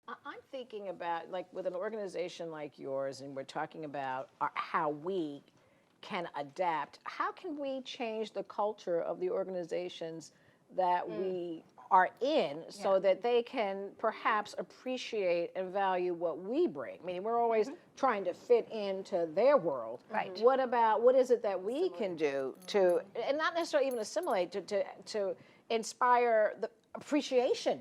I'm thinking about, like, with an organization like yours, and we're talking about how we can adapt. How can we change the culture of the organizations that we are in so that they can perhaps appreciate and value what we bring? I mean, we're always trying to fit into their world. Right. What is it that we can do to, and not necessarily even assimilate, to inspire the appreciation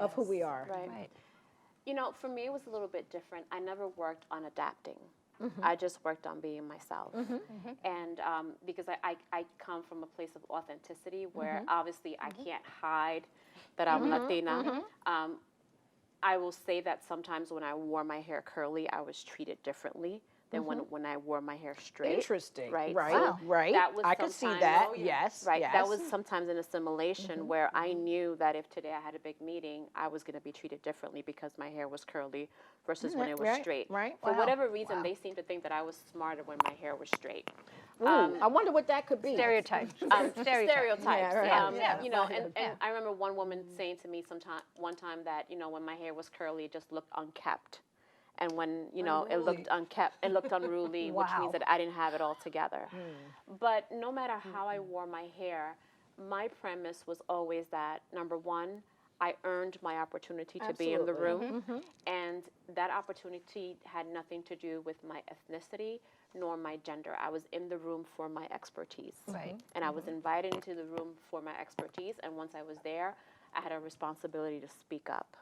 of who we are? Right. You know, for me, it was a little bit different. I never worked on adapting. I just worked on being myself. And because I come from a place of authenticity where obviously I can't hide that I'm Latina. I will say that sometimes when I wore my hair curly, I was treated differently than when I wore my hair straight. Interesting. Right. Right. So Right. that was I could see sometimes- that. Oh, Yes. Right. Yes. That was sometimes an assimilation where I knew that if today I had a big meeting, I was going to be treated differently because my hair was curly versus when it was straight. Right. For whatever reason, they seemed to think that I was smarter when my hair was straight. I wonder what that could be. Stereotypes. Stereotypes. Yeah, right. You know, and I remember one woman saying to me one time that, you know, when my hair was curly, it just looked unkept. And when, you know, it looked unkept, it looked unruly, which means that I didn't have it all together. But no matter how I wore my hair, my premise was always that, number one, I earned my opportunity to be in the room. And that opportunity had nothing to do with my ethnicity nor my gender. I was in the room for my expertise. Right. And I was invited into the room for my expertise. And once I was there, I had a responsibility to speak up.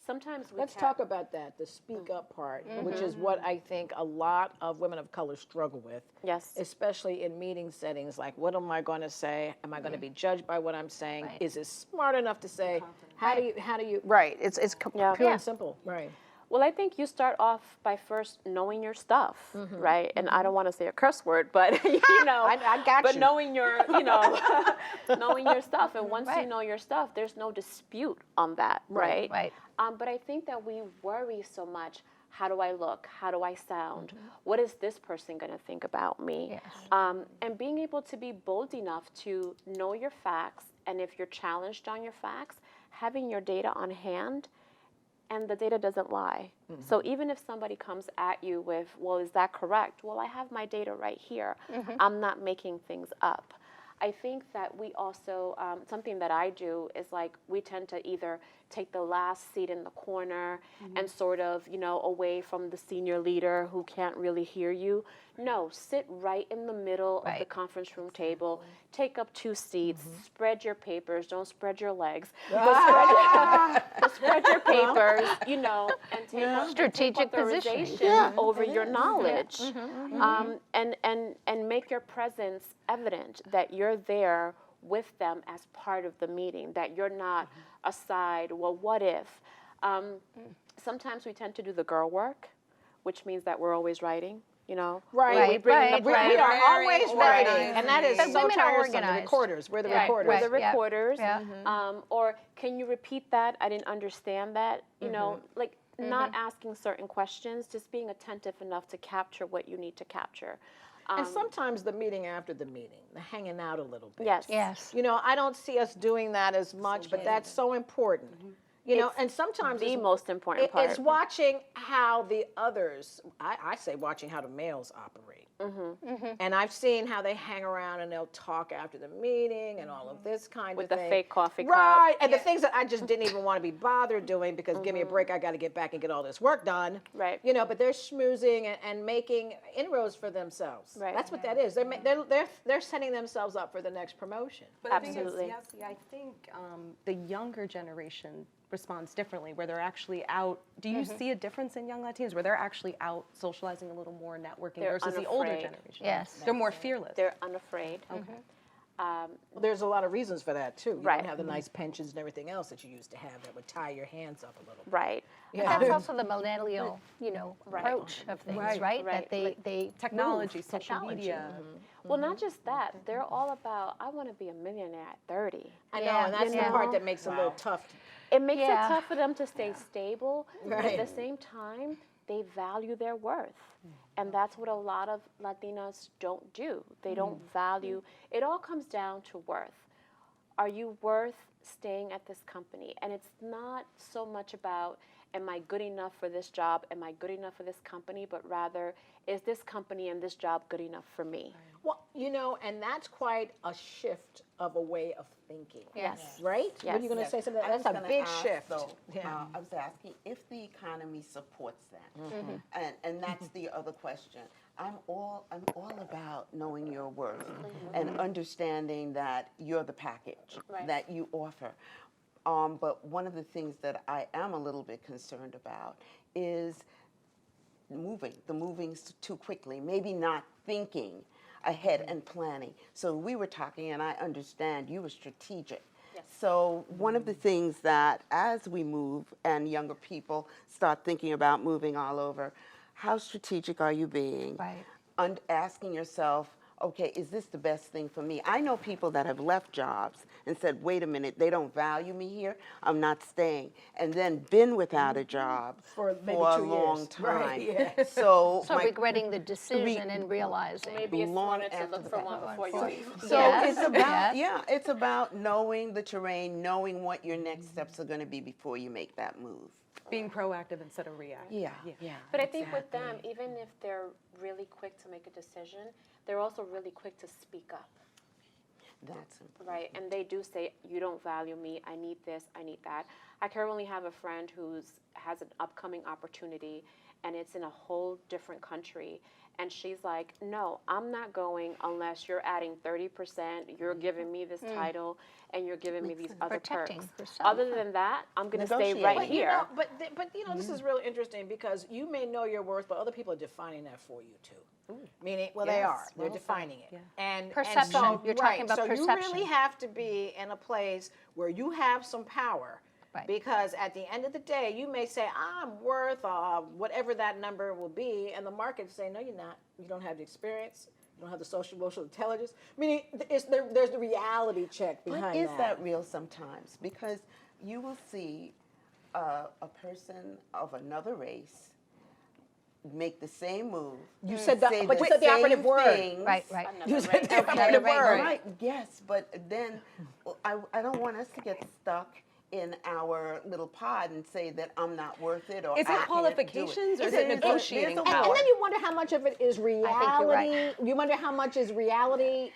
Sometimes Let's talk about that, the speak up part, which is what I think a lot of women of color struggle with. Yes. Especially in meeting settings, like, what am I going to say? Am I going to be judged by what I'm saying? Is it smart enough to say? How do you? Right. It's pure and simple. Right. Well, I think you start off by first knowing your stuff, right? And I don't want to say a curse word, but you know, I got but you. knowing your, you know, knowing your stuff, and once you know your stuff, there's no dispute on that, right? Right. But I think that we worry so much. How do I look? How do I sound? What is this person going to think about me? Yes. And being able to be bold enough to know your facts, and if you're challenged on your facts, having your data on hand. And the data doesn't lie. So even if somebody comes at you with, well, is that correct? Well, I have my data right here. I'm not making things up. I think that we also, something that I do is like, we tend to either take the last seat in the corner and sort of, you know, away from the senior leader who can't really hear you. No, sit right in the middle of the conference room table, take up 2 seats, spread your papers, don't spread your legs, but spread your papers, you know, and take up Strategic authorization over your knowledge. And make your presence evident, that you're there with them as part of the meeting, that you're not aside, well, what if? Sometimes we tend to do the girl work, which means that we're always writing. You know, right? We bring in the We are always writing, and that is But so women are tiresome. The organized. recorders, we're the Right, recorders. We're the recorders. Yeah. Or can you repeat that? I didn't understand that. You know, like not asking certain questions, just being attentive enough to capture what you need to capture. And sometimes the meeting after the meeting, the hanging out a little bit. Yes. Yes. You know, I don't see us doing that as much, but that's so important. You know, and sometimes The most important part. it's watching how the others, I say watching how the males operate. And I've seen how they hang around and they'll talk after the meeting and all of this kind With of the thing. fake coffee cup. Right, and the things that I just didn't even want to be bothered doing because give me a break, I got to get back and get all this work done. Right. You know, but they're schmoozing and making inroads for themselves. Right. That's what that is. They're setting themselves up for the next promotion. But Absolutely. I think the younger generation responds differently, where they're actually out. Do you see a difference in young Latinos where they're actually out socializing a little more, networking They're versus the older unafraid. generation? Yes. They're more fearless. They're unafraid. There's a lot of reasons for that too. You Right. don't have the nice pensions and everything else that you used to have that would tie your hands up a little bit. Right. But that's also the millennial, you know, approach of things, Right. right? Right. That they Technology, move, social technology. media. Well, not just that. They're all about, I want to be a millionaire at 30. I know, Yeah, and that's you the part know. that makes it a little tough. It makes Yeah. it tough for them to stay stable, but Right. at the same time, they value their worth. And that's what a lot of Latinas don't do. They don't value, it all comes down to worth. are you worth staying at this company? And it's not so much about, am I good enough for this job? Am I good enough for this company? But rather, is this company and this job good enough for me? Well, and that's quite a shift of a way of thinking. Yes. Right? What are you going to Yes. say? Something I that's was a gonna big ask, shift. though, Yeah. I was asking if the economy supports that, and that's the other question. I'm all about knowing your worth and understanding that you're the package Right. that you offer. But one of the things that I am a little bit concerned about is moving too quickly, maybe not thinking ahead and planning. So we were talking, and I understand you were strategic. Yes. So one of the things that as we move and younger people start thinking about moving all over, how strategic are you being? Right. And asking yourself, okay, is this the best thing for me? I know people that have left jobs and said, wait a minute, they don't value me here, I'm not staying. And then been without a job For maybe a 2 long years. time. Right, yeah. So, So regretting the decision and realizing. Maybe it's Long wanted to after look the for fact. one before you leave. so Yes, it's about yes. it's about knowing the terrain, knowing what your next steps are going to be before you make that move. Being proactive instead of reactive. Yeah. But I think with them, even if they're really quick to make a decision, they're also really quick to speak up. That's important. Right, and they do say, you don't value me, I need this, I need that. I currently have a friend has an upcoming opportunity, and it's in a whole different country. And she's like, no, I'm not going unless you're adding 30%, you're giving me this title, and you're giving me these other Protecting perks. yourself. Other than that, I'm going to stay Negotiate. right But here. But this is really interesting because you may know your worth, but other people are defining that for you too. Meaning, well, they Yes, are. They're well defining it. said. And Perception. so, You're talking about so you perception. really have to be in a place where you have some power. Right. Because at the end of the day, you may say, I'm worth whatever that number will be, and the market say, no, you're not. You don't have the experience. You don't have the social emotional intelligence. Meaning, there's the reality check behind But is that real sometimes? Because you will see a person of another race make the same move. You said say but you said the operative same word. things. Right, right. You said the Okay, operative right, word. Right, yes, but then I don't want us to get stuck in our little pod and say that I'm not worth it or Is I it can't qualifications do or it. is it negotiating And power? then you wonder how much of it is reality. you're right. You wonder how much is reality.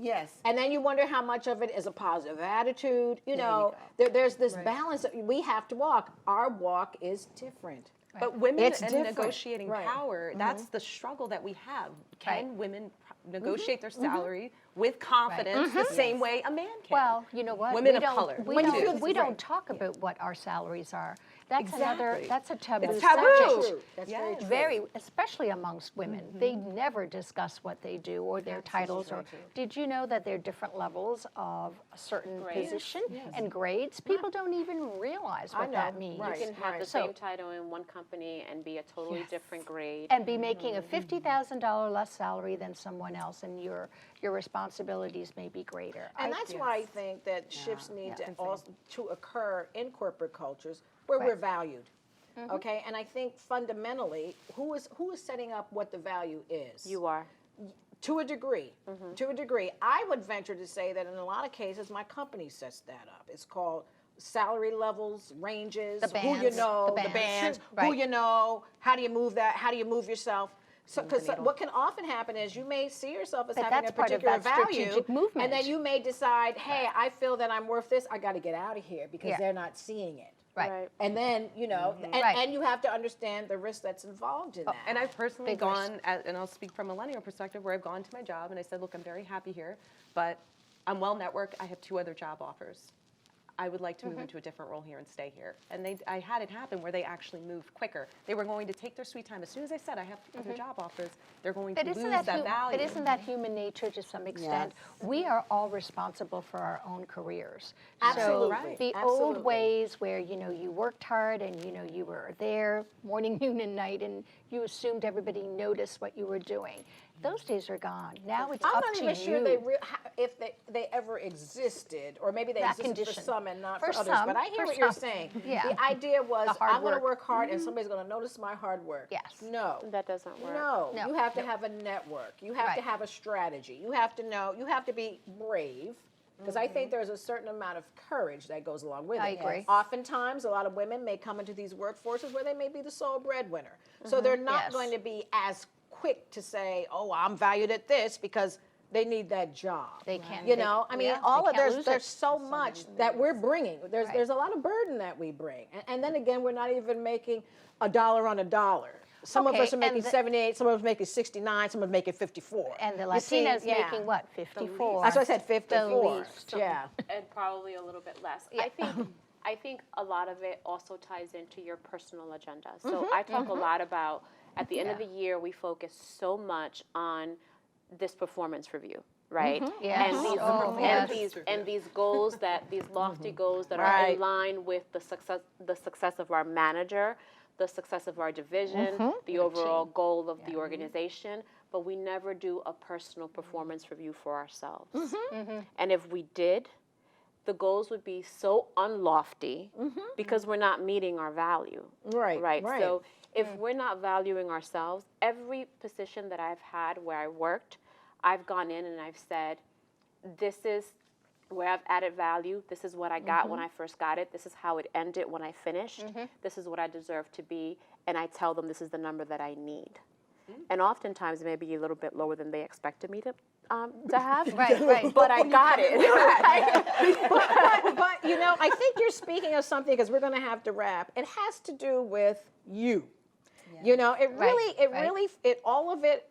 Yes. And then you wonder how much of it is a positive attitude. There's this balance that we have to walk. Our walk is different. But women It's and different. negotiating Right. power, that's the struggle that we have. Can Right. women negotiate their salary with confidence the same way a man can? Well, you know what? Women we of don't, color. We When you don't, feel we right. don't talk about what our salaries are. That's Exactly. that's a taboo It's taboo. subject. True. That's very Yes. true. Very, especially amongst women. They never discuss what they do or their titles. Or did you know that there are different levels of a certain Grades? position and grades? People don't even realize what that know. means. Right. You can have the So- same title in one company and be a totally different grade. And be making a $50,000 less salary than someone else, and your responsibilities may be greater. And that's why I think that shifts need to occur in corporate cultures where we're Right. valued. Okay, and I think fundamentally, who is setting up what the value is? You are. To a degree. To a degree. I would venture to say that in a lot of cases, my company sets that up. It's called salary levels, ranges, The who you bands, know, the the bands. bands, who Right. you know, how do you move that, how do you move yourself. So, because what can often happen is you may see yourself as But having that's a part of particular that value, strategic movement. and then you may decide, hey, I feel that I'm worth this, I got to get out of here because Yeah. they're not seeing it. Right. And then, Right. and you have to understand the risk that's involved in that. And I've personally Big gone, and I'll speak from a millennial perspective, where I've gone to my job and I said, look, I'm very happy here, but I'm well networked. I have 2 other job offers. I would like to move into a different role here and stay here. And I had it happen where they actually moved quicker. They were going to take their sweet time. As soon as I said I have other job offers, they're going to But lose isn't that value. But isn't that human nature to some extent? We are all responsible for our own careers. Absolutely. So Right. the Absolutely. old ways where you worked hard and you were there morning, noon, and night, and you assumed everybody noticed what you were doing. Those days are gone. Now it's I'm up not to even sure you. if they ever existed, or maybe they That existed condition. for some and not For for others. some, But I hear for what you're some. saying. Yeah. The idea was The hard I'm going to work. work hard and somebody's going to notice my hard work. Yes. No. That doesn't work. No. No. You have to have a network. You have to Right. have a strategy. You have to know. You have to be brave. Because I think there's a certain amount of courage that goes along with it. I agree. Oftentimes, a lot of women may come into these workforces where they may be the sole breadwinner. So they're not Yes. going to be as quick to say, oh, I'm valued at this, because they need that job. They can't. You know, I mean, all of there's there's so much that we're bringing. There's a lot of burden that we bring, and then again, we're not even making a dollar on a dollar. Some of Okay, us are making and 78, some of us making 69, some of us making 54. And the You see, Latinas yeah. making what, 54? That's why I said 54. least. Yeah. And probably a little bit less. I think a lot of it also ties into your personal agenda. So I talk a lot about, at the end of the year, we focus so much on this performance review, right? Yes. And these Oh, yes. and these goals these lofty goals that are Right. in line with the success of our manager, the success of our division, the overall goal of the organization, but we never do a personal performance review for ourselves. And if we did, the goals would be so unlofty because we're not meeting our value. Right. Right. So if we're not valuing ourselves, every position that I've had where I worked, I've gone in and I've said, this is where I've added value. This is what I got when I first got it. This is how it ended when I finished. This is what I deserve to be. And I tell them this is the number that I need. And oftentimes it may be a little bit lower than they expected me to have. Right. But I got it. but you know, I think you're speaking of something, because we're going to have to wrap. It has to do with you. You know, all of it,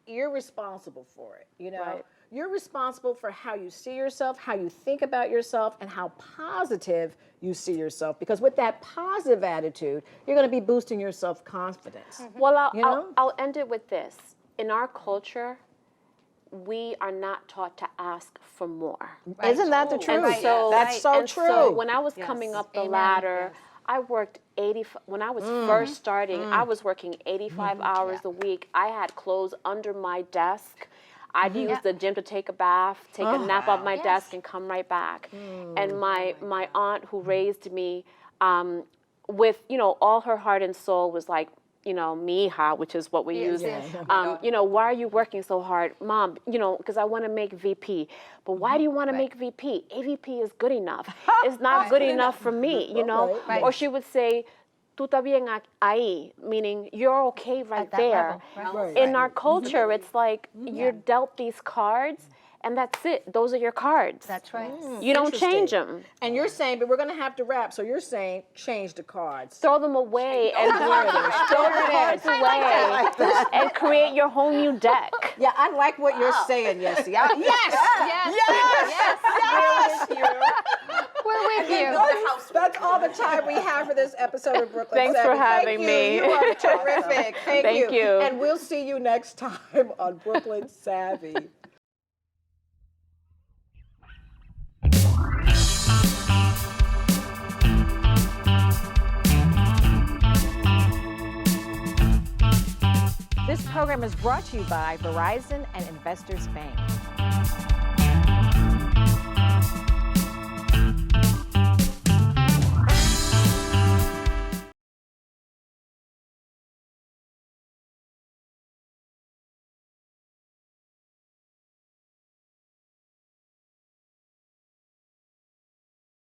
you're responsible for it. You know, Right. you're responsible for how you see yourself, how you think about yourself, and how positive you see yourself. Because with that positive attitude, you're going to be boosting your self-confidence. Well, You know? I'll end it with this. In our culture, we are not taught to ask for more. Isn't that the truth? And so, That's so and true. So when I was coming up the ladder, I worked when I was first starting, I was working 85 hours a week. I had clothes under my desk. I'd use the gym to take a bath, take a nap off my desk, and come right back. And my aunt, who raised me with, all her heart and soul, was like, mija, which is what we use. Why are you working so hard? Mom, because I want to make VP. But why do you want to make VP? AVP is good enough. It's not good enough for me, Right. Or she would say, tú estás bien ahí, meaning you're okay right that there. level, right. In our culture, it's like you're dealt these cards, and that's it. Those are your cards. That's right. You don't change them. And you're saying, but we're going to have to wrap. So you're saying, change the cards. Throw them away and throw the cards away and create your whole new deck. Yeah, I like what you're saying, Yesi. Yes! We're with you. That's all the time we have for this episode of Brooklyn Thanks Savvy. for having Thank me. You are terrific. Thank you. And we'll see you next time on Brooklyn Savvy. This program is brought to you by Verizon and Investors Bank.